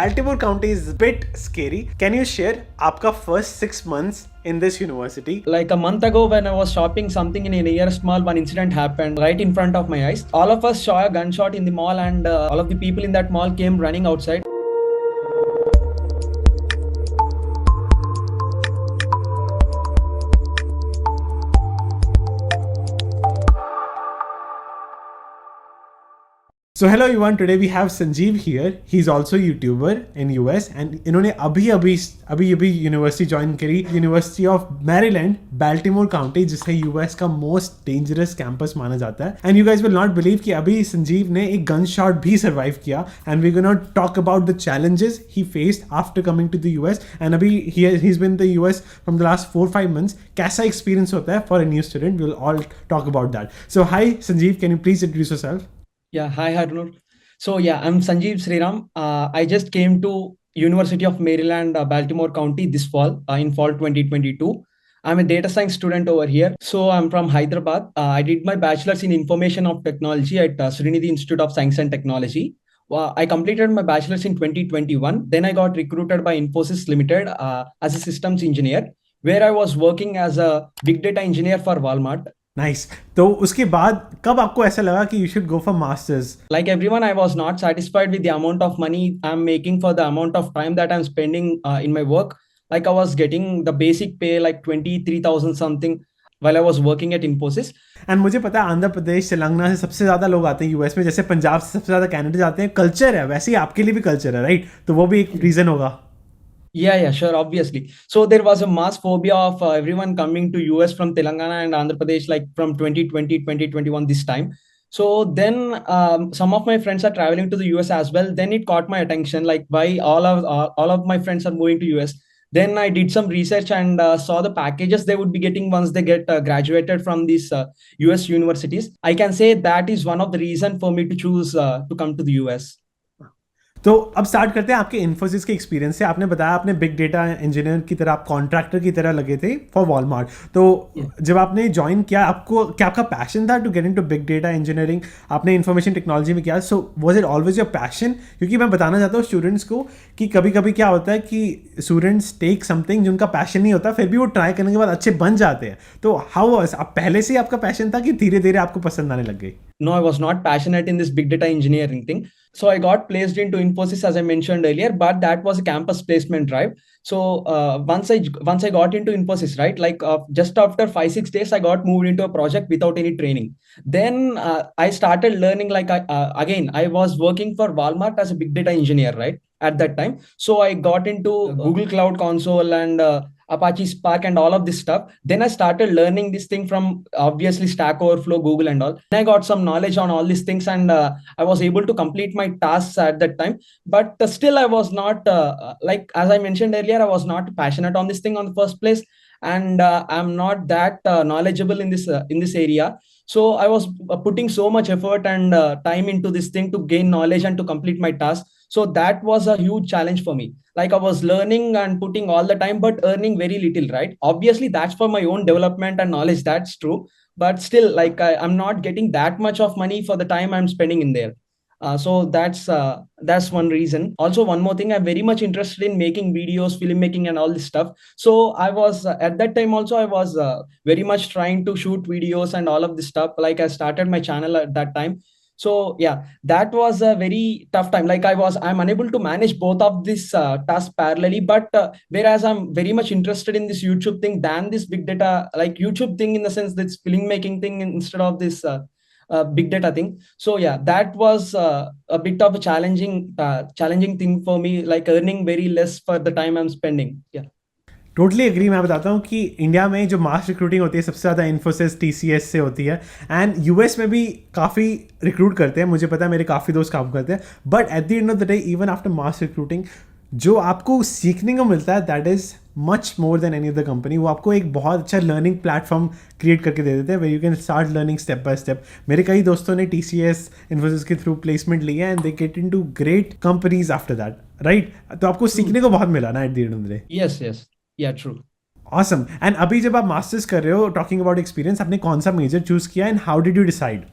Baltimore County is a bit scary. Can you share आपका first 6 months in this university? Like a month ago, when I was shopping something in a near mall, one incident happened right in front of my eyes. All of us saw a gunshot in the mall, and all of the people in that mall came running outside. So hello everyone, today we have Sanjeev here. He's also a YouTuber in US and इन्होंने अभी university join करी, university of Maryland Baltimore County, जिसे US का most dangerous campus माना जाता है. And you guys will not believe कि अभी संजीव ने एक गन शॉट भी सर्वाइव किया. And we gonna talk about the challenges he faced after coming to the US. And अभी he is been in the US from the last 4-5 months. कैसा experience होता है for a new student? We will all talk about that. So hi Sanjeev, can you please introduce yourself? Yeah, hi Harnur. So yeah, I'm Sanjeev Sriram. I just came to University of Maryland, Baltimore County this fall, in fall 2022. I'm a data science student over here. So I'm from Hyderabad. I did my bachelor's in information of technology at Srinidhi Institute of Science and Technology. I completed my bachelor's in 2021. Then I got recruited by Infosys Limited as a systems engineer, where I was working as a big data engineer for Walmart. Nice. तो उसके बाद कब आपको ऐसा लगा कि you should go for masters? Like everyone, I was not satisfied with the amount of money I'm making for the amount of time that I'm spending in my work. Like I was getting the basic pay like 23,000 something while I was working at Infosys. And मुझे पता है आंध्र प्रदेश तेलंगाना से सबसे ज़्यादा लोग आते हैं US में, जैसे पंजाब से सबसे ज़्यादा कैनेडा जाते हैं. कल्चर है, वैसे ही आपके लिए भी कल्चर है, राइट? तो वो भी एक रीज़न होगा. Yeah, sure, obviously. So there was a mass phobia of everyone coming to US from Telangana and Andhra Pradesh, like from 2020, 2021 this time. So then some of my friends are traveling to the US as well. Then it caught my attention, like why all of my friends are moving to US. Then I did some research and saw the packages they would be getting once they get graduated from these US universities. I can say that is one of the reason for me to choose to come to the US. तो अब start करते हैं आपके इन्फोसिस के experience से. आपने बताया आपने बिग डेटा इंजीनियर की तरह, आप कॉन्ट्रैक्टर की तरह लगे थे फॉर वॉलमार्ट. तो जब आपने ज्वाइन किया, आपको क्या आपका पैशन था to get into big data engineering? आपने इंफॉर्मेशन टेक्नोलॉजी में किया, so was it always your passion? क्योंकि मैं बताना चाहता हूँ स्टूडेंट्स को कि कभी कभी क्या होता है कि स्टूडेंट्स टेक समथिंग जिनका पैशन नहीं होता, फिर भी वो ट्राई करने के बाद अच्छे बन जाते हैं. तो हाउ वाज, आप पहले से ही आपका पैशन था कि धीरे धीरे आपको पसंद आने लग गई? No, I was not passionate in this big data engineering thing. So I got placed into Infosys, as I mentioned earlier, but that was a campus placement drive. So once I got into Infosys, right, like just after 5-6 days, I got moved into a project without any training. Then I started learning, like again, I was working for Walmart as a big data engineer, right, at that time. So I got into Google Cloud Console and Apache Spark and all of this stuff. Then I started learning this thing from obviously Stack Overflow, Google and all. Then I got some knowledge on all these things, and I was able to complete my tasks at that time. But still I was not, like as I mentioned earlier, I was not passionate on this thing on the first place. And I'm not that knowledgeable in this area. So I was putting so much effort and time into this thing to gain knowledge and to complete my task. So that was a huge challenge for me. Like I was learning and putting all the time, but earning very little, right? Obviously, that's for my own development and knowledge. That's true. But still, like I'm not getting that much of money for the time I'm spending in there. So that's one reason. Also, one more thing, I'm very much interested in making videos, filmmaking, and all this stuff. So I was at that time also I was very much trying to shoot videos and all of this stuff. Like I started my channel at that time. So yeah, that was a very tough time. Like I'm unable to manage both of these tasks parallelly. But whereas I'm very much interested in this YouTube thing than this big data, like YouTube thing in the sense this filmmaking thing instead of this big data thing. So yeah, that was a bit of a challenging thing for me, like earning very less for the time I'm spending. Yeah. Totally agree. मैं बताता हूँ कि India में जो मास recruiting होती है सबसे ज़्यादा इन्फोसिस टीसीएस से होती है, एंड यूएस में भी काफ़ी रिक्रूट करते हैं. मुझे पता है, मेरे काफ़ी दोस्त काम करते हैं. But at the end of the day, even after mass recruiting, जो आपको सीखने को मिलता है that is much more than any other company. वो आपको एक बहुत अच्छा लर्निंग प्लेटफॉर्म क्रिएट करके दे देते हैं where you can start learning step by step. मेरे कई दोस्तों ने टीसीएस इन्फोसिस के थ्रू प्लेसमेंट लिया and they get into great companies after that, right? तो आपको सीखने को बहुत मिला ना at the end of the day. Yes, yeah, true. Awesome. And अभी जब आप मास्टर्स कर रहे हो, टॉकिंग अबाउट एक्सपीरियंस, आपने कौन सा मेजर चूज किया and how did you decide?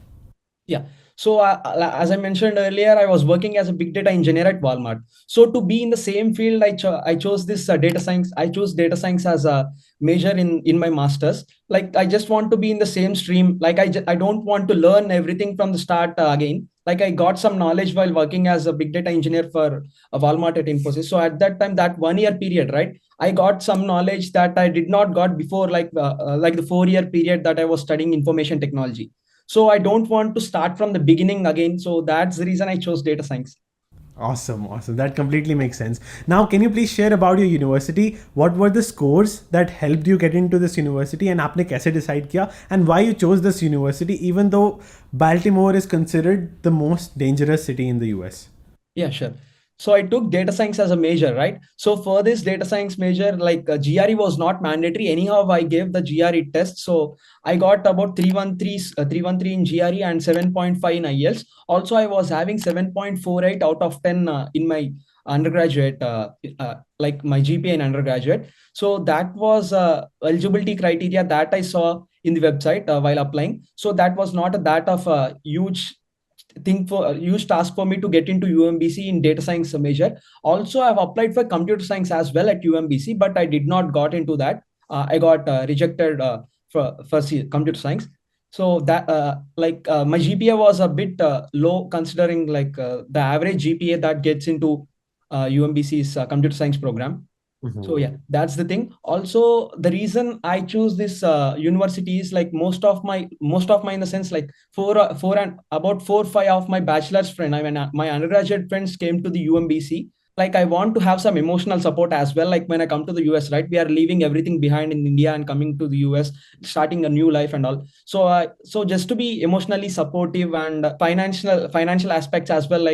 Yeah. So as I mentioned earlier, I was working as a big data engineer at Walmart. So to be in the same field, I chose this data science. I chose data science as a major in my masters. Like I just want to be in the same stream. Like I don't want to learn everything from the start again. Like I got some knowledge while working as a big data engineer for Walmart at Infosys. So at that time, that 1 year period, right, I got some knowledge that I did not got before, like the 4 year period that I was studying information technology. So I don't want to start from the beginning again. So that's the reason I chose data science. Awesome, awesome. That completely makes sense. Now, can you please share about your university? What were the scores that helped you get into this university, and आपने कैसे decide किया, and why you chose this university, even though Baltimore is considered the most dangerous city in the US? Yeah, sure. So I took data science as a major, right? So for this data science major, like GRE was not mandatory. Anyhow, I gave the GRE test. So I got about 313 in GRE and 7.5 in IELTS. Also, I was having 7.48 out of 10 in my undergraduate, like my GPA in undergraduate. So that was eligibility criteria that I saw in the website while applying. So that was not that of a huge task for me to get into UMBC in data science major. Also, I've applied for computer science as well at UMBC, but I did not got into that. I got rejected for computer science. So that my GPA was a bit low considering the average GPA that gets into UMBC's computer science program. So yeah, that's the thing. Also, the reason I choose this university is like most of my in the sense like four and about 4 5 of my bachelor's friend, I mean my undergraduate friends came to the UMBC. Like I want to have some emotional support as well. Like when I come to the US, right, we are leaving everything behind in India and coming to the US, starting a new life and all. So just to be emotionally supportive and financial aspects as well,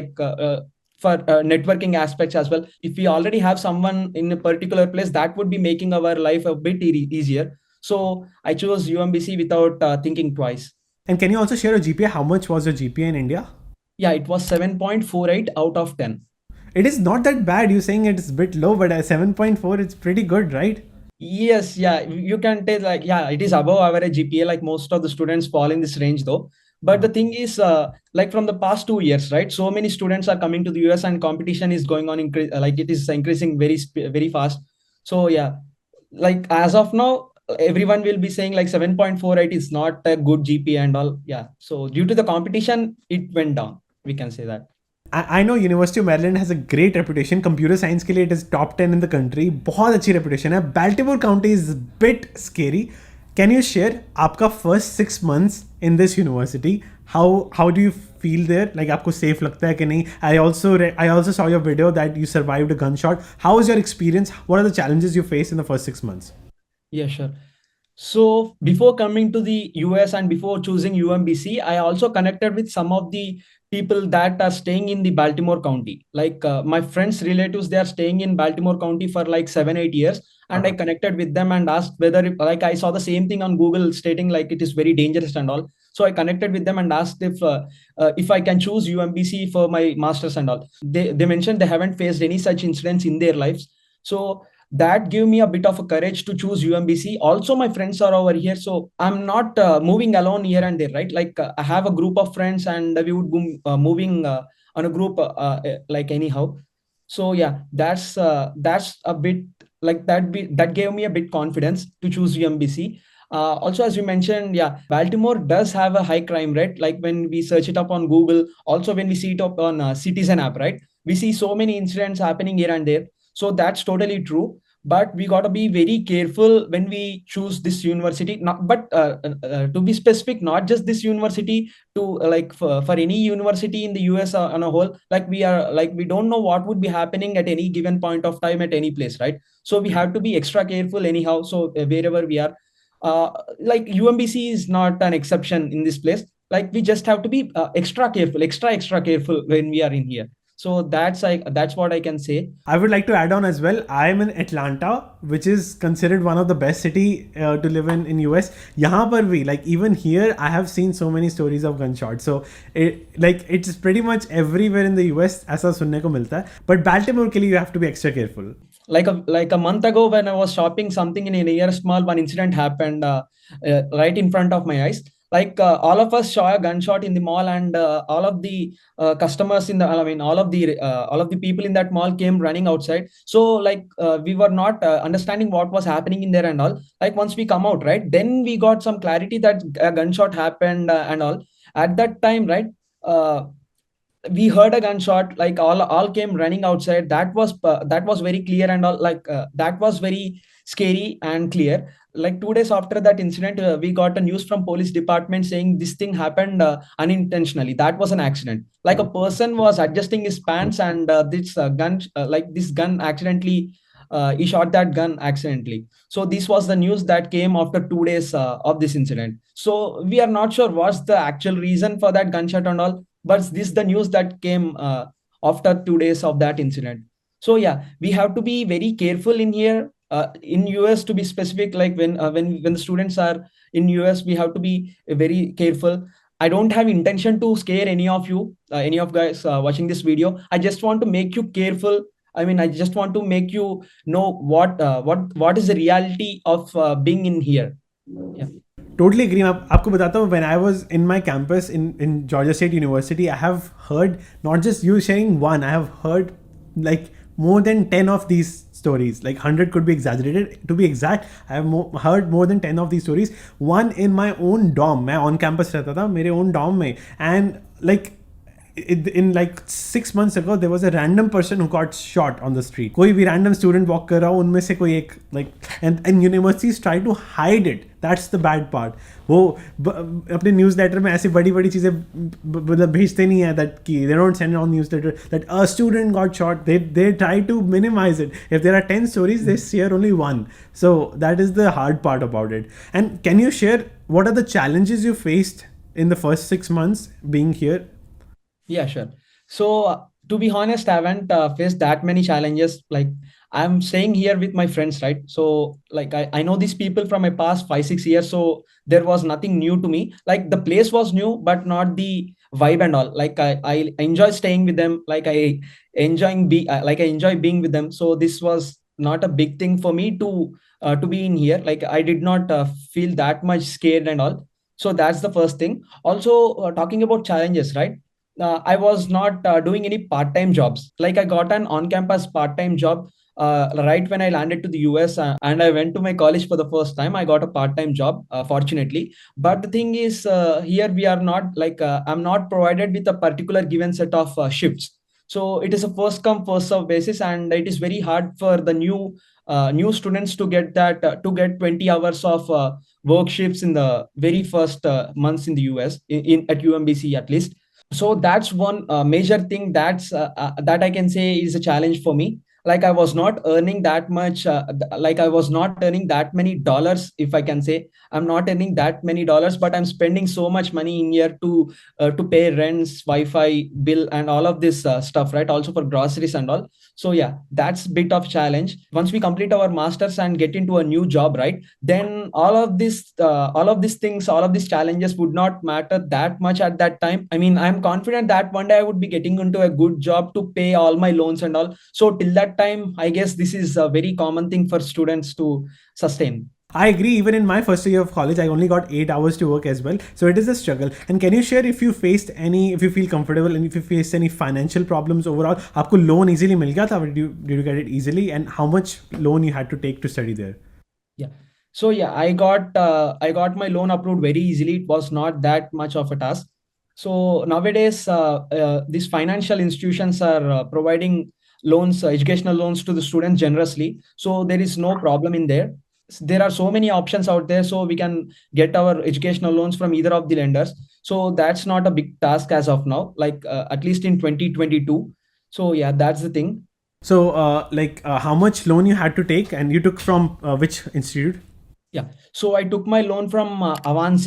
for networking aspects as well. If we already have someone in a particular place, that would be making our life a bit easier. So I chose UMBC without thinking twice. And can you also share your GPA? How much was your GPA in India? Yeah, it was 7.48 out of 10. It is not that bad. You're saying it's a bit low, but at 7.4, it's pretty good, right? Yes, yeah, you can tell like, yeah, it is above average GPA. Like most of the students fall in this range though. But the thing is, like from the past 2 years, right? So many students are coming to the US and competition is going on, like it is increasing very fast. So yeah, like as of now, everyone will be saying like 7.48 is not a good GPA and all. Yeah. So due to the competition, it went down. We can say that. I know University of Maryland has a great reputation. Computer science के लिए it is top 10 in the country. बहुत अच्छी reputation है. Baltimore County is a bit scary. Can you share आपका first 6 months in this university? How do you feel there? Like आपको safe लगता है कि नहीं? I also saw your video that you survived a gunshot. How was your experience? What are the challenges you faced in the first 6 months? Yeah, sure. So before coming to the US and before choosing UMBC, I also connected with some of the people that are staying in the Baltimore County. Like my friends' relatives, they are staying in Baltimore County for like 7 8 years, and I connected with them and asked whether like I saw the same thing on Google stating like it is very dangerous and all. So I connected with them and asked if I can choose UMBC for my masters and all. They mentioned they haven't faced any such incidents in their lives. So that gave me a bit of a courage to choose UMBC. Also, my friends are over here, so I'm not moving alone here and there, right? Like I have a group of friends, and we would be moving on a group, like anyhow. So yeah, that's a bit like that. That gave me a bit confidence to choose UMBC. Also, as you mentioned, yeah, Baltimore does have a high crime rate. Like when we search it up on Google, also when we see it up on Citizen app, right? We see so many incidents happening here and there. So that's totally true, but we got to be very careful when we choose this university, not but to be specific, not just this university, to for any university in the US on a whole. Like we don't know what would be happening at any given point of time at any place, right? So we have to be extra careful anyhow. So wherever we are, like UMBC is not an exception in this place. Like we just have to be extra careful when we are in here. So that's what I can say. I would like to add on as well. I'm in Atlanta, which is considered one of the best city to live in US. यहाँ पर भी, like even here, I have seen so many stories of gunshot. So it's pretty much everywhere in the US ऐसा सुनने को मिलता है. But Baltimore के लिए you have to be extra careful. Like a month ago when I was shopping something in a nearest mall, one incident happened right in front of my eyes. Like all of us saw a gunshot in the mall, and all of the customers in the, I mean, all of the people in that mall came running outside. So like we were not understanding what was happening in there and all. Like once we come out, right, then we got some clarity that a gunshot happened and all. At that time, right, uh, we heard a gunshot, like all came running outside. That was very clear and all, like that was very scary and clear. Like 2 days after that incident, we got a news from police department saying this thing happened unintentionally. That was an accident, like a person was adjusting his pants, and this gun like this gun accidentally, he shot that gun accidentally. So this was the news that came after 2 days of this incident. So we are not sure what's the actual reason for that gunshot and all, but this is the news that came after 2 days of that incident. So yeah, we have to be very careful in here, in US to be specific. Like when the students are in US, we have to be very careful. I don't have intention to scare any of you, any of guys watching this video. I just want to make you careful. I mean, I just want to make you know what is the reality of being in here. Yeah. Totally agree. मैं आपको बताता हूँ, when I was in my campus in Georgia State University, I have heard not just you sharing one, I have heard like more than 10 of these stories. Like 100 could be exaggerated. To be exact, I have heard more than 10 of these stories. One in my own dorm. मैं on campus रहता था मेरे own dorm में, and like in like 6 months ago there was a random person who got shot on the street. कोई भी random student walk कर रहा हो उनमें से कोई एक, like, and universities try to hide it. That's the bad part. वो अपने newsletter में ऐसी बड़ी बड़ी चीज़ें मतलब भेजते नहीं है, that कि they don't send on newsletter that a student got shot. They try to minimize it. If there are 10 stories, they share only one. So that is the hard part about it. And can you share what are the challenges you faced in the first 6 months being here? Yeah, sure. So, to be honest, I haven't faced that many challenges. Like, I'm staying here with my friends, right? So, like, I know these people from my past 5, 6 years. So, there was nothing new to me. Like, the place was new, but not the vibe and all. Like, I enjoy staying with them. Like, I enjoy being with them. So, this was not a big thing for me to be in here. Like, I did not feel that much scared and all. So, that's the first thing. Also, talking about challenges, right? I was not doing any part-time jobs. Like I got an on-campus part-time job right when I landed to the US, and I went to my college for the first time. I got a part-time job, fortunately. But the thing is, here we are not like I'm not provided with a particular given set of shifts. So it is a first come first serve basis, and it is very hard for the new students to get that to get 20 hours of work shifts in the very first months in the US in at UMBC at least. So that's one major thing that I can say is a challenge for me. Like I was not earning that much, like I was not earning that many dollars, if I can say. I'm not earning that many dollars, but I'm spending so much money in here to pay rents, Wi-Fi bill, and all of this stuff, right? Also for groceries and all. So yeah, that's a bit of challenge. Once we complete our masters and get into a new job, right, then all of these things, all of these challenges would not matter that much at that time. I mean, I'm confident that one day I would be getting into a good job to pay all my loans and all. So till that time, I guess this is a very common thing for students to sustain. I agree. Even in my first year of college, I only got 8 hours to work as well. So it is a struggle. And can you share if you faced any, if you feel comfortable, and if you faced any financial problems overall? आपको loan easily मिल गया था? Did you get it easily? And how much loan you had to take to study there? Yeah. So yeah, I got my loan approved very easily. It was not that much of a task. So nowadays, these financial institutions are providing loans, educational loans to the students generously. So there is no problem in there. There are so many options out there, so we can get our educational loans from either of the lenders. So that's not a big task as of now, like at least in 2022. So yeah, that's the thing. So how much loan you had to take, and you took from which institute? Yeah. So I took my loan from Avance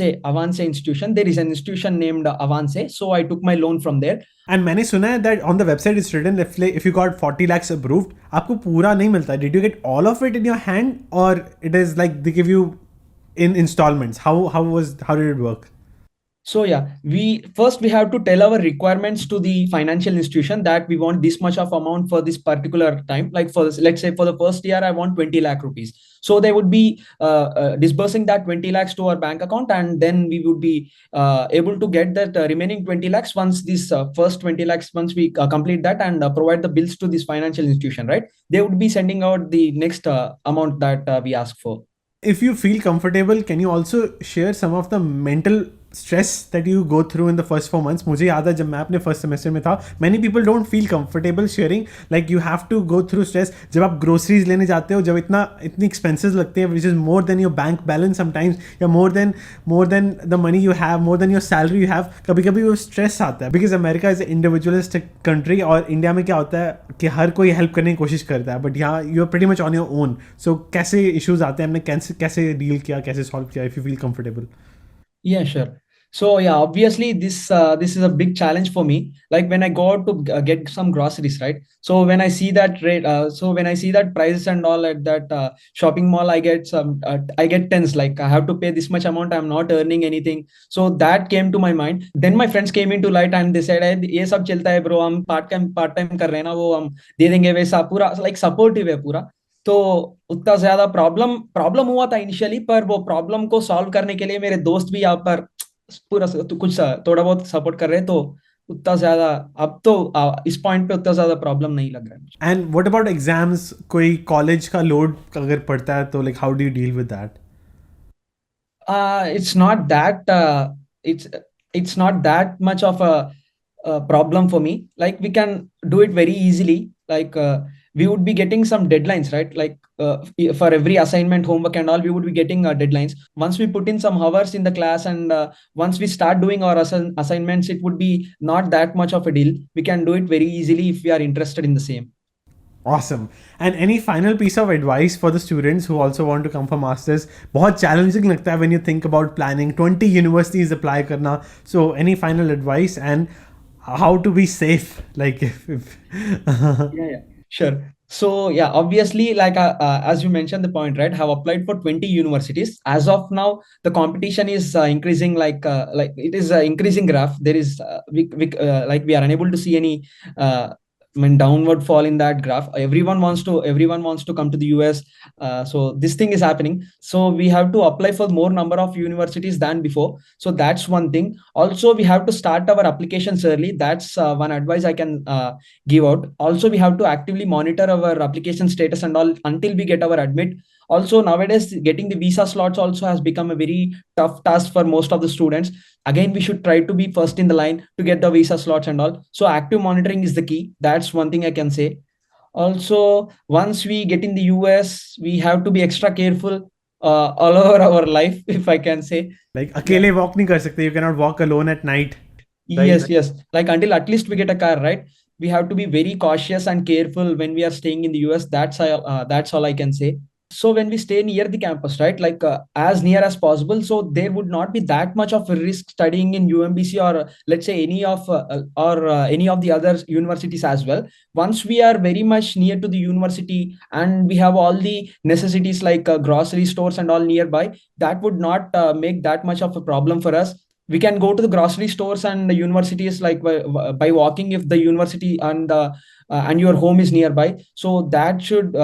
institution. There is an institution named Avance. So I took my loan from there. And मैंने सुना है that on the website it's written if you got 40 lakhs approved, आपको पूरा नहीं मिलता. Did you get all of it in your hand, or it is like they give you in installments? How did it work? So yeah, we have to tell our requirements to the financial institution that we want this much of amount for this particular time. Like for this, let's say for the first year, I want 20 lakh rupees. So they would be disbursing that 20 lakhs to our bank account, and then we would be able to get that remaining 20 lakhs once this first 20 lakhs, once we complete that and provide the bills to this financial institution, right? They would be sending out the next amount that we ask for. If you feel comfortable, can you also share some of the mental stress that you go through in the first 4 months? मुझे याद है जब मैं अपने first semester में था, many people don't feel comfortable sharing, like you have to go through stress जब आप groceries लेने जाते हो, जब इतनी expenses लगते हैं, which is more than your bank balance sometimes, या more than the money you have, more than your salary you have. कभी कभी वो stress आता है, because America is an individualistic country, और इंडिया में क्या होता है कि हर कोई हेल्प करने की कोशिश करता है, बट यहाँ you are pretty much on your own. So कैसे इश्यूज आते हैं, हमने कैसे डील किया, कैसे सॉल्व किया, if you feel comfortable? Yeah, sure. So yeah, obviously this is a big challenge for me. Like when I go out to get some groceries, right? So when I see that rate, so when I see that prices and all at that shopping mall, I get tense. Like I have to pay this much amount. I'm not earning anything. So that came to my mind. Then my friends came into light and they said, "Hey, ये सब चलता है bro. हम part time कर रहे हैं ना, वो हम दे देंगे वैसा पूरा." Like supportive है पूरा. तो उतना ज्यादा प्रॉब्लम हुआ था इनिशियली, पर वो प्रॉब्लम को सॉल्व करने के लिए मेरे दोस्त भी यहाँ पर पूरा तो कुछ थोड़ा बहुत सपोर्ट कर रहे हैं, तो उतना ज्यादा अब तो इस पॉइंट पे उतना ज्यादा प्रॉब्लम नहीं लग रहा है। And what about exams? कोई कॉलेज का लोड अगर पड़ता है तो like how do you deal with that? It's not that it's not that much of a problem for me. Like we can do it very easily. Like we would be getting some deadlines, right? Like for every assignment, homework and all, we would be getting deadlines. Once we put in some hours in the class, and once we start doing our assignments, it would be not that much of a deal. We can do it very easily if we are interested in the same. Awesome. And any final piece of advice for the students who also want to come for masters? बहुत challenging लगता है when you think about planning 20 universities apply करना. So any final advice, and how to be safe? Like if Yeah, sure. So yeah, obviously, like as you mentioned the point, right? Have applied for 20 universities. As of now, the competition is increasing. Like it is increasing graph. There is like we are unable to see any downward fall in that graph. Everyone wants to come to the US. So this thing is happening. So we have to apply for more number of universities than before. So that's one thing. Also, we have to start our applications early. That's one advice I can give out. Also, we have to actively monitor our application status and all until we get our admit. Also, nowadays, getting the visa slots also has become a very tough task for most of the students. Again, we should try to be first in the line to get the visa slots and all. So active monitoring is the key. That's one thing I can say. Also, once we get in the US, we have to be extra careful all over our life, if I can say. like अकेले walk नहीं कर सकते, you cannot walk alone at night. Right? Yes. Like until at least we get a car, right? We have to be very cautious and careful when we are staying in the US. That's all I can say. So when we stay near the campus, right, like as near as possible, so there would not be that much of a risk studying in UMBC, or let's say any of the other universities as well. Once we are very much near to the university and we have all the necessities like grocery stores and all nearby, that would not make that much of a problem for us. We can go to the grocery stores and the universities like by walking if the university and your home is nearby. So that should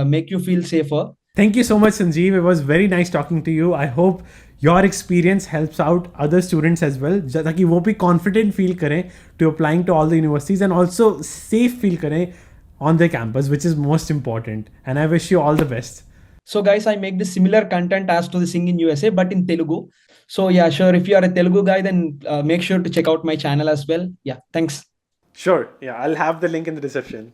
make you feel safer. Thank you so much, Sanjeev. It was very nice talking to you. I hope your experience helps out other students as well, ताकि वो भी confident feel करें to applying to all the universities, and also safe feel करें on their campus, which is most important. And I wish you all the best. So guys, I make this similar content as to the Sing in USA, but in Telugu. So yeah, sure. If you are a Telugu guy, then make sure to check out my channel as well. Yeah, thanks. Sure. Yeah, I'll have the link in the description.